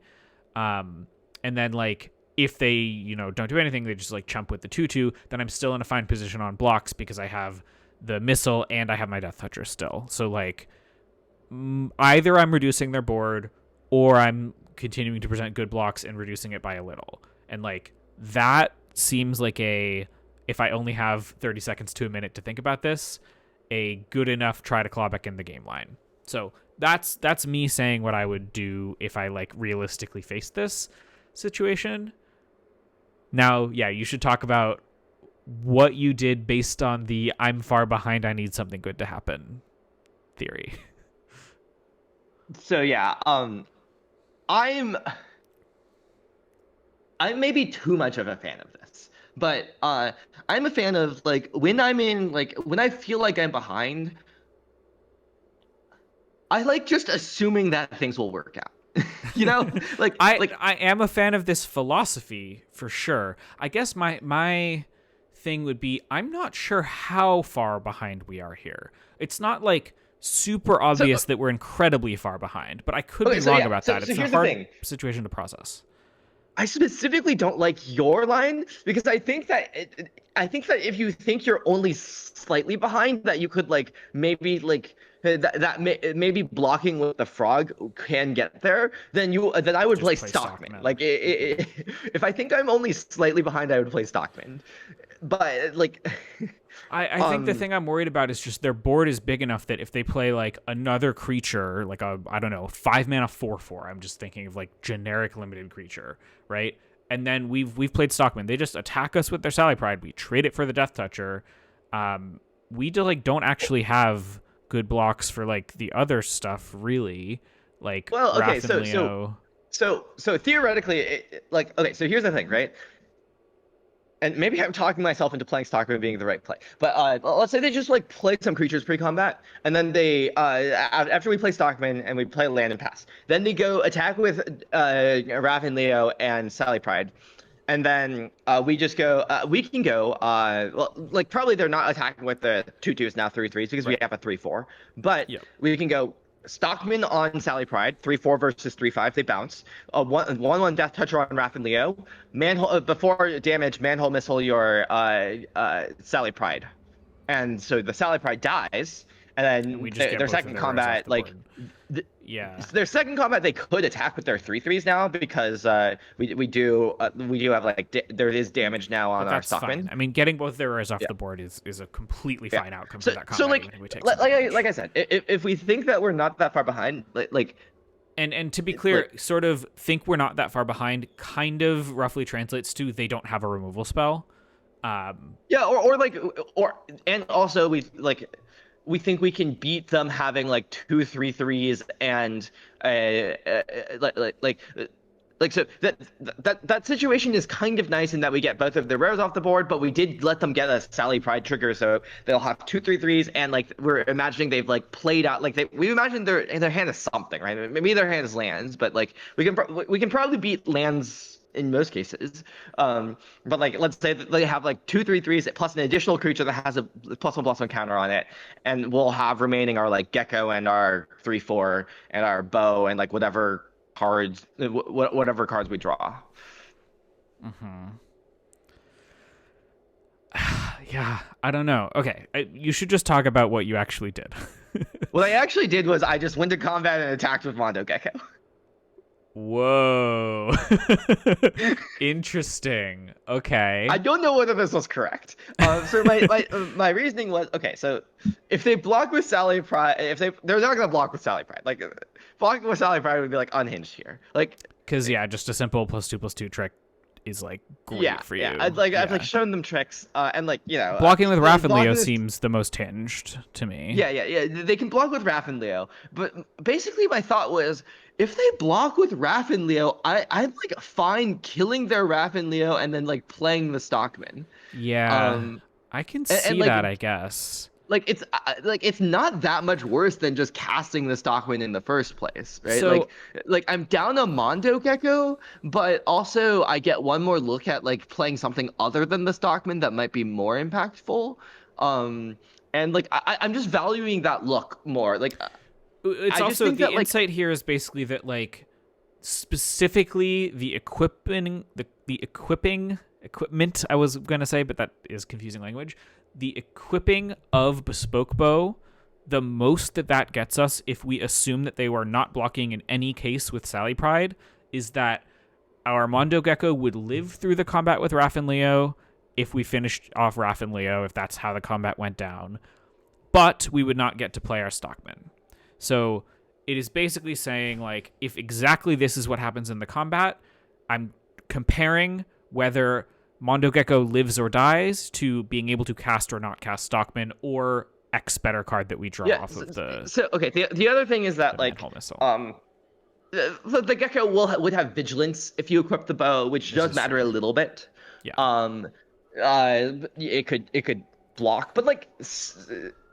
And then like if they don't do anything, they just like chump with the 2/2, then I'm still in a fine position on blocks because I have the missile and I have my Death Toucher still. So like either I'm reducing their board or I'm continuing to present good blocks and reducing it by a little. And like that seems like if I only have 30 seconds to a minute to think about this, a good enough try to claw back in the game line. So that's me saying what I would do if I like realistically faced this situation. Now, yeah, you should talk about what you did based on the I'm far behind, I need something good to happen theory. So yeah, I'm maybe too much of a fan of this, but I'm a fan of like when I feel like I'm behind, I like just assuming that things will work out. I am a fan of this philosophy for sure. I guess my thing would be I'm not sure how far behind we are here. It's not like super obvious that we're incredibly far behind, but I could be wrong about that. It's a hard situation to process. I specifically don't like your line because I think that if you think you're only slightly behind, that you could like maybe like maybe blocking with the frog can get there, then I would play Stockman. Like if I think I'm only slightly behind, I would play Stockman. But like I think the thing I'm worried about is just their board is big enough that if they play like another creature, like a 5-mana 4/4, I'm just thinking of like generic limited creature, right? And then we've played Stockman. They just attack us with their Sally Pride. We trade it for the Death Toucher. We don't actually have good blocks for like the other stuff really. Like well, okay, Wrath and Leo. So theoretically, like, okay, so here's the thing, right? And maybe I'm talking myself into playing Stockman being the right play. But let's say they just like play some creatures pre-combat, and then they after we play Stockman and we play land and pass, then they go attack with Raven Leo and Sally Pride, and then we just go. We can go. Well, like probably they're not attacking with the 2/2s now 3/3s because we have a 3/4, but Yep. we can go. Stockman on Sally Pride, 3/4 versus 3/5. They bounce. 1/1 Death Toucher on Raph and Leo. Manhole before damage. Manhole Missile your Sally Pride, and so the Sally Pride dies, and then we just get their both of second their arrows combat, off the like, board. Yeah. their second combat they could attack with their 3/3s now because we do have like there is damage now on But our that's Stockman. fine. I mean, getting both their arrows off Yeah. the board is a completely Yeah. fine outcome So for that combat. so like even if we take like, some like, damage. like I said, if we think that we're not that far behind, like And to be clear, like, sort of think we're not that far behind kind of roughly translates to they don't have a removal spell. yeah, and also we think we can beat them having like 2/3/3s and like so that situation is kind of nice in that we get both of the rares off the board, but we did let them get a Sally Pride trigger, so they'll have 2/3/3s, and like we're imagining they've like played out like we imagine their hand is something, right? Maybe their hand is lands, but like we can probably beat lands in most cases. But like let's say that they have like 2/3/3s plus an additional creature that has a +1/+1 counter on it, and we'll have remaining our like Gecko and our 3/4 and our bow and like whatever cards we draw. Yeah, I don't know. Okay, you should just talk about what you actually did. What I actually did was I just went to combat and attacked with Mondo Gecko. Whoa. Interesting. Okay. I don't know whether this was correct. So my reasoning was, okay, so if they block with Sally Pride, they're not gonna block with Sally Pride. Like blocking with Sally Pride would be like unhinged here. Like because yeah, just a simple +2/+2 trick is like great for you. Yeah. I've like shown them tricks, and like blocking with Raph and Leo with... seems the most hinged to me. Yeah. They can block with Raph and Leo, but basically my thought was, if they block with Raph and Leo, I'm like fine killing their Raph and Leo and then like playing the Stockman. Yeah, I can see and, like, that. I guess. Like it's not that much worse than just casting the Stockman in the first place, right? So, like I'm down a Mondo Gecko, but also I get one more look at like playing something other than the Stockman that might be more impactful. And like I'm just valuing that look more. Like it's also the insight here is basically that like specifically the equipping the equipment I was gonna say, but that is confusing language. The equipping of Bespoke Bow, the most that gets us, if we assume that they were not blocking in any case with Sally Pride, is that our Mondo Gecko would live through the combat with Raph and Leo if we finished off Raph and Leo, if that's how the combat went down. But we would not get to play our Stockman. So it is basically saying, like, if exactly this is what happens in the combat, I'm comparing whether Mondo Gecko lives or dies to being able to cast or not cast Stockman, or X better card that we draw off of the. So okay, the other thing is that like the Gecko would have vigilance if you equip the bow, which does matter a little bit. Yeah. It could block, but like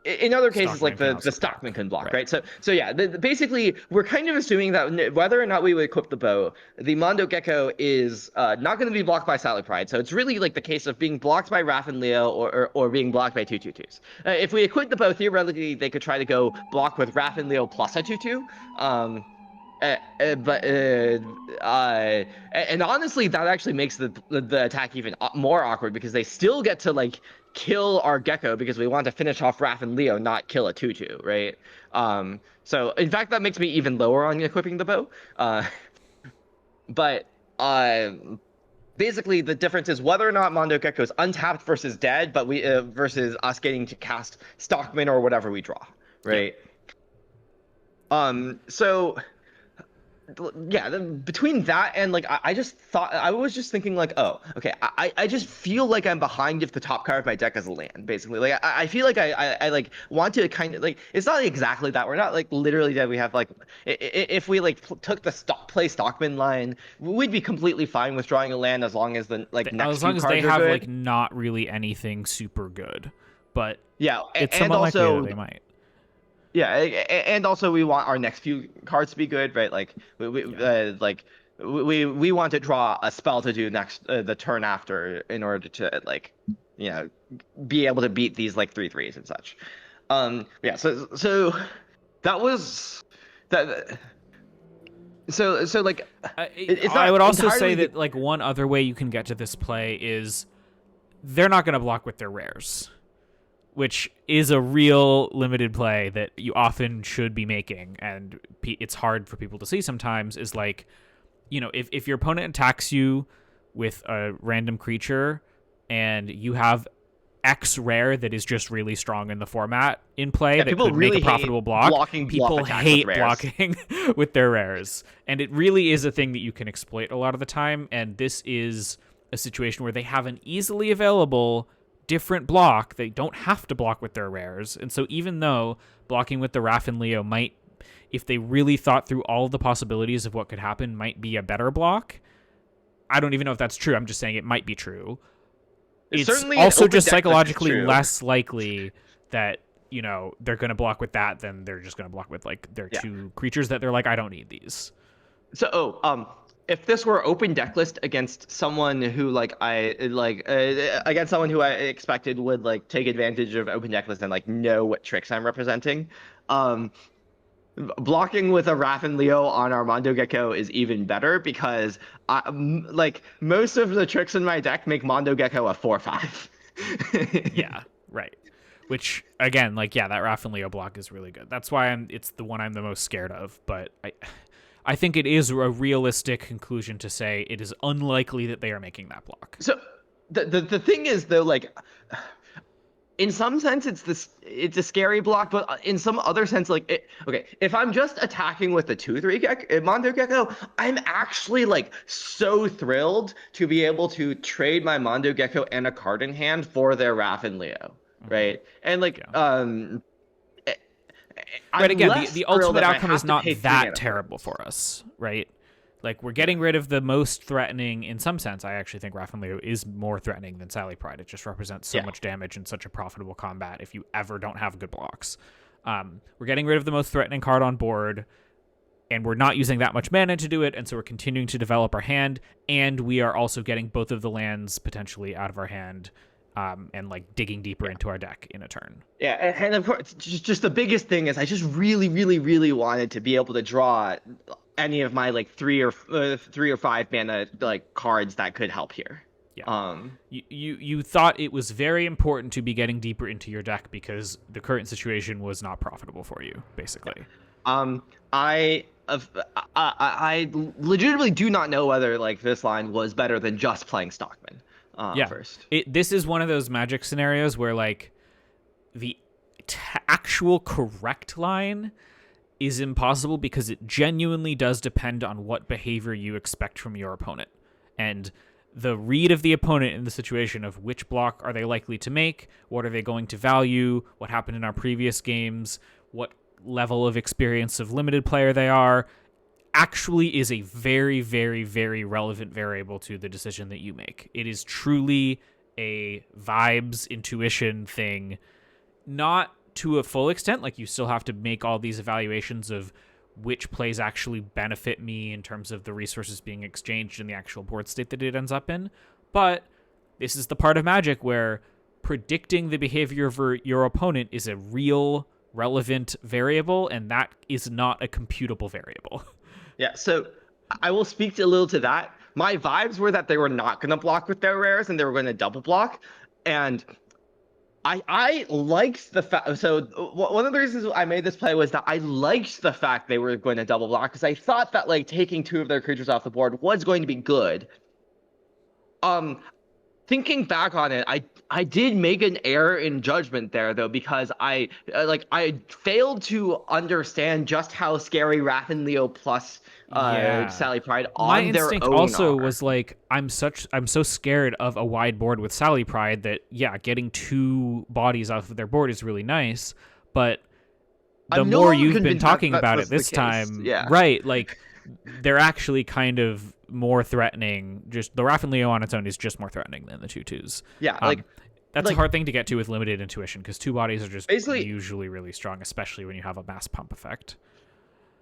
in other cases, Stockman like the Stockman can block, right? So yeah, basically we're kind of assuming that whether or not we would equip the bow, the Mondo Gecko is not going to be blocked by Sally Pride. So it's really like the case of being blocked by Raph and Leo or being blocked by 2/2/2s. If we equip the bow, theoretically they could try to go block with Raph and Leo plus a 2/2. And honestly, that actually makes the attack even more awkward because they still get to like kill our Gecko because we want to finish off Raph and Leo, not kill a 2/2, right? So in fact, that makes me even lower on equipping the bow. But basically the difference is whether or not Mondo Gecko is untapped versus dead, but we versus us getting to cast Stockman or whatever we draw, right? Yeah. So yeah, between that and like I just thought I was just thinking like, oh, okay, I just feel like I'm behind if the top card of my deck is a land, basically. Like I feel like I like want to kind of like it's not exactly that. We're not like literally that we have like if we like took the play Stockman line, we'd be completely fine with drawing a land as long as the like next As long few as they cards are have good. like not really anything super good, but Yeah, it's and somewhat likely that also they might. yeah, and also we want our next few cards to be good, right? Like Yeah. we want to draw a spell to do next the turn after in order to like you know be able to beat these like 3/3s and such. Yeah, so that was that. So like it's I not would also say entirely the that like one other way you can get to this play is they're not going to block with their rares, which is a real limited play that you often should be making, and it's hard for people to see sometimes. Is like, if your opponent attacks you with a random creature and you have X rare that is just really strong in the format in play yeah that people could make a really hate profitable block, blocking bluff people attacks with hate rares. blocking with their rares. And it really is a thing that you can exploit a lot of the time. And this is a situation where they have an easily available different block. They don't have to block with their rares. And so even though blocking with the Raph and Leo might, if they really thought through all of the possibilities of what could happen, might be a better block. I don't even know if that's true. I'm just saying it might be true. It's Certainly in also open just deck list it's psychologically true. less likely that they're going to block with that than they're just going to block with like their Yeah. two creatures that they're like, I don't need these. So, if this were open deck list against someone who like I like against someone who I expected would like take advantage of open deck list and like know what tricks I'm representing, um, blocking with a Raph and Leo on Armando Gecko is even better because like most of the tricks in my deck make Mondo Gecko a 4/5. Yeah, right. Which again, like that Raph and Leo block is really good. That's why it's the one I'm the most scared of. But I think it is a realistic conclusion to say it is unlikely that they are making that block. So the thing is though, like in some sense it's a scary block, but in some other sense, like okay, if I'm just attacking with the 2/3 Mondo Gecko, I'm actually like so thrilled to be able to trade my Mondo Gecko and a card in hand for their Raph and Leo, right? And like eh, Right, I'm again, less the thrilled ultimate if I outcome have is to not pay 3 that mana for terrible it. for us, right? Like, we're getting rid of the most threatening, in some sense, I actually think Raph and Leo is more threatening than Sally Pride. It just represents so Yeah. much damage in such a profitable combat if you ever don't have good blocks. We're getting rid of the most threatening card on board, and we're not using that much mana to do it, and so we're continuing to develop our hand, and we are also getting both of the lands potentially out of our hand, and like digging deeper into our deck in a turn. Yeah, and of course, just the biggest thing is I just really, really, really wanted to be able to draw any of my like 3 or 5 mana like cards that could help here. Yeah. Um, You thought it was very important to be getting deeper into your deck because the current situation was not profitable for you, basically. um, I, I legitimately do not know whether like this line was better than just playing Stockman. Yeah. First. This is one of those Magic scenarios where like the actual correct line is impossible because it genuinely does depend on what behavior you expect from your opponent. And the read of the opponent in the situation of which block are they likely to make, what are they going to value, what happened in our previous games, what level of experience of limited player they are, actually is a very, very, very relevant variable to the decision that you make. It is truly a vibes intuition thing, not to a full extent. Like, you still have to make all these evaluations of which plays actually benefit me in terms of the resources being exchanged in the actual board state that it ends up in. But this is the part of Magic where predicting the behavior of your opponent is a real relevant variable, and that is not a computable variable. Yeah, so I will speak a little to that. My vibes were that they were not going to block with their rares and they were going to double block, and I liked the fact. So one of the reasons I made this play was that I liked the fact they were going to double block because I thought that like taking 2 of their creatures off the board was going to be good. Um, thinking back on it, I did make an error in judgment there though, because I failed to understand just how scary Wrath and Leo plus Yeah. Sally Pride My on their instinct own also are. was like I'm so scared of a wide board with Sally Pride that yeah, getting two bodies off of their board is really nice, but the I'm no more longer you've been convinced that talking about it that's the this case. time, Yeah. right, like they're actually kind of more threatening. Just the Raph and Leo on its own is just more threatening than the two twos. Yeah, Um, that's a like hard thing to get to with limited intuition because two bodies are just basically, usually really strong, especially when you have a mass pump effect.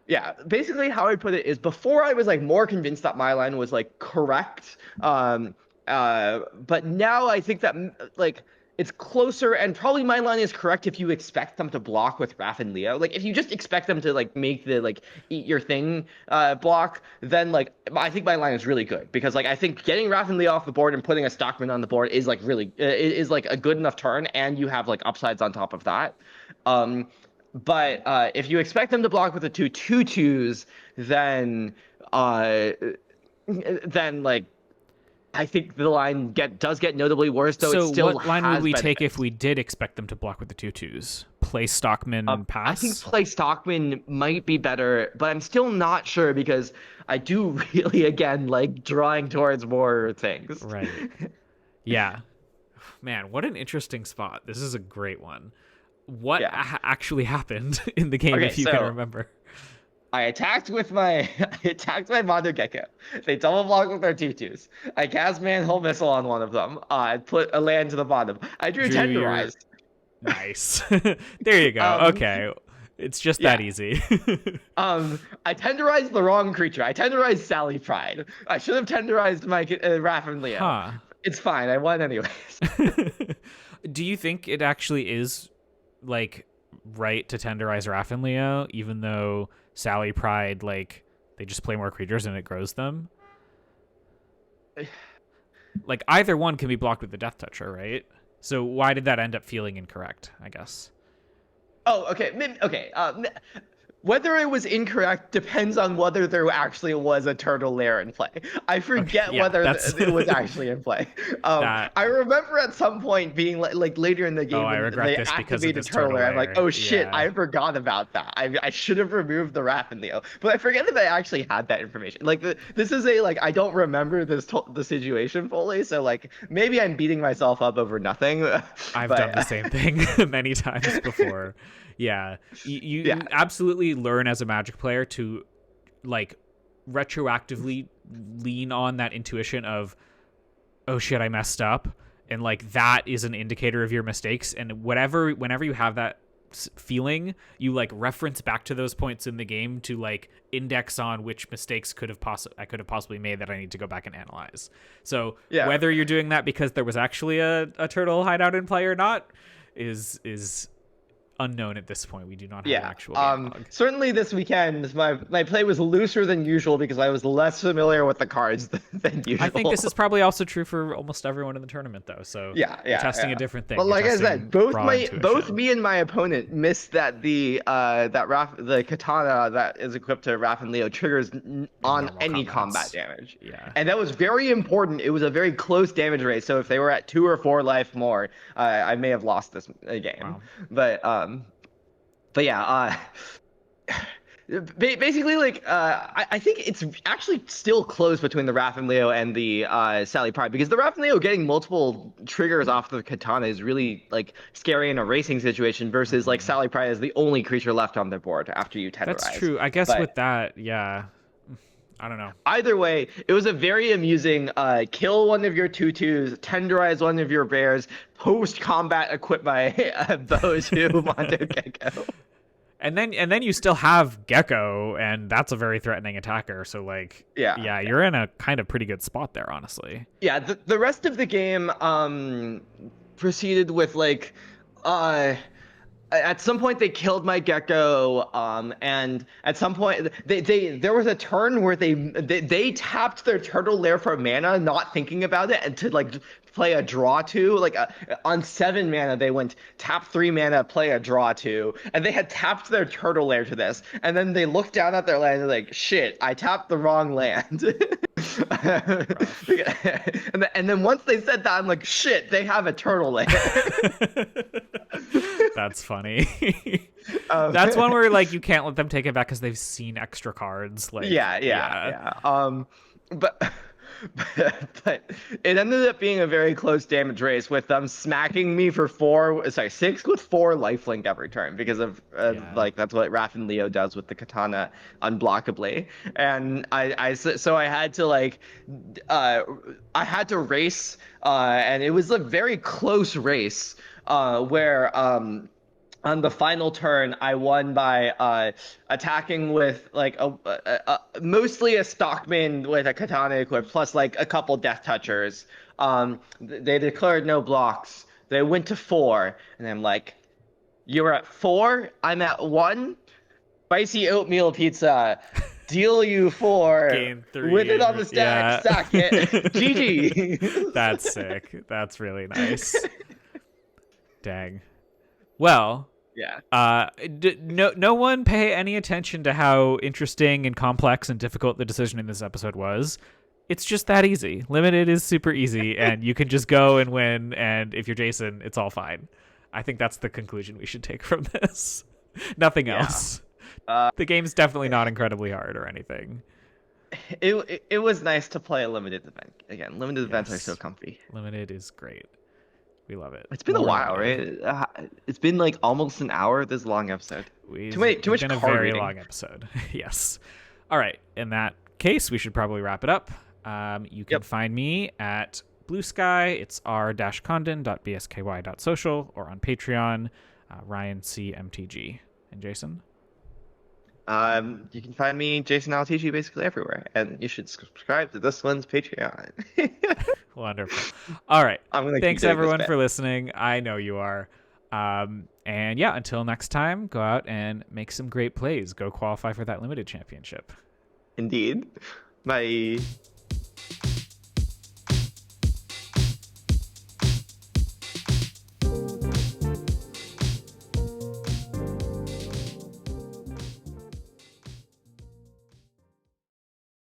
yeah, basically how I put it is before I was like more convinced that my line was like correct. But now I think that like it's closer, and probably my line is correct if you expect them to block with Raph and Leo. Like if you just expect them to like make the like eat your thing block, then like I think my line is really good, because like I think getting Raph and Leo off the board and putting a Stockman on the board is like really is like a good enough turn, and you have like upsides on top of that. Um, but if you expect them to block with the two twos, uh, then like I think the line does get notably worse, though it So, still what line would has we take if benefits. we did expect them to block with the two twos? Play Stockman I think pass? play Stockman might be better, but I'm still not sure, because I do really again like drawing towards more things. Right. Yeah. Man, what an interesting spot. This is a great one. What Yeah. actually happened in the game, Okay, if you can so remember? I attacked with my I attacked my Mondo Gecko. They double block with their tutus. I cast Manhole Missile on one of them. I put a land to the bottom. I drew Drew your. Tenderize. Nice. There you go. Um, Okay. It's just that yeah. easy. I tenderized the wrong creature. I tenderized Sally Pride. I should have tenderized my Raph and Leo. Huh. It's fine. I won anyways. Do you think it actually is like right to tenderize Raph and Leo, even though Sally Pride, like, they just play more creatures and it grows them? Like, either one can be blocked with the Death Toucher, right? So why did that end up feeling incorrect, I guess? Oh, okay. Okay. Whether it was incorrect depends on whether there actually was a turtle lair in play. I Okay, forget yeah, whether that's it was actually in play. that. I remember at some point being like later in the Oh, game I when regret they this because of activated this turtle turtle lair. I'm like, layer. oh shit, Yeah. I forgot about that. I should have removed the Raph and Leo, but I forget that I actually had that information. Like this is a like I don't remember the situation fully, so like maybe I'm beating myself up over nothing. I've done the But same thing many times before. Yeah, yeah, you absolutely learn as a Magic player to like retroactively lean on that intuition of, oh shit, I messed up, and like that is an indicator of your mistakes. And whenever you have that feeling, you like reference back to those points in the game to like index on which mistakes I could have possibly made that I need to go back and analyze. So yeah. whether you're doing that because there was actually a turtle hideout in play or not is unknown at this point. We do not have an Yeah. actual game log. Certainly this weekend, my play was looser than usual because I was less familiar with the cards than usual. I think this is probably also true for almost everyone in the tournament, though. So yeah, you're testing a different thing. But You're like I said, testing raw intuition. both me and my opponent missed that the katana that is equipped to Raph and Leo triggers on normal any combats. combat damage. Yeah. And that was very important. It was a very close damage rate. So if they were at 2 or 4 life more, I may have lost this game. Wow. But yeah, basically, like, I think it's actually still close between the Raph and Leo and the Sally Pride, because the Raph and Leo getting multiple triggers off the katana is really like scary in a racing situation versus like Sally Pride is the only creature left on their board after you tenderize. That's true. I guess with that, yeah. I don't know. Either way, it was a very amusing kill one of your tutus, tenderize one of your bears, post combat equip my bow to Mondo Gecko. And then you still have Gecko, and that's a very threatening attacker. So like, yeah, you're in a kind of pretty good spot there, honestly. Yeah, the rest of the game proceeded with like at some point they killed my Gecko, and at some point they there was a turn where they tapped their turtle lair for mana, not thinking about it, and to like play a draw 2, like on 7 mana they went tap 3 mana, play a draw 2, and they had tapped their turtle lair to this, and then they looked down at their land and like, shit, I tapped the wrong land. And then once they said that, I'm like, shit, they have a turtle lair. That's funny. That's one where like you can't let them take it back because they've seen extra cards. Like, yeah. But but it ended up being a very close damage race with them smacking me for 6 with 4 lifelink every turn because of like that's what Raph and Leo does with the katana unblockably. And so I had to I had to race, and it was a very close race where on the final turn, I won by attacking with like mostly a Stockman with a katana equipped, plus like a couple Death Touchers. They declared no blocks. They went to 4, and I'm like, "You're at 4. I'm at 1. Spicy oatmeal pizza. Deal you 4. Gain 3. With it on the stack. Stack it. GG." That's sick. That's really nice. Dang. Well, yeah. No one pay any attention to how interesting and complex and difficult the decision in this episode was. It's just that easy. Limited is super easy, and you can just go and win. And if you're Jason, it's all fine. I think that's the conclusion we should take from this. Nothing else. The game's definitely not incredibly hard or anything. It was nice to play a limited event again. Limited events are so comfy. Limited is great. We love it. It's been a while, right? It's been like almost an hour. This long episode. Too much been a very long episode. Yes. All right. In that case, we should probably wrap it up. You can find me at Blue Sky. It's r-condon.bsky.social or on Patreon, Ryan C MTG. And Jason? You can find me, JasonILTG, basically everywhere, and you should subscribe to this one's Patreon. Wonderful. All right. Thanks everyone for listening. I know you are. And yeah, until next time, go out and make some great plays. Go qualify for that limited championship. Indeed. Bye.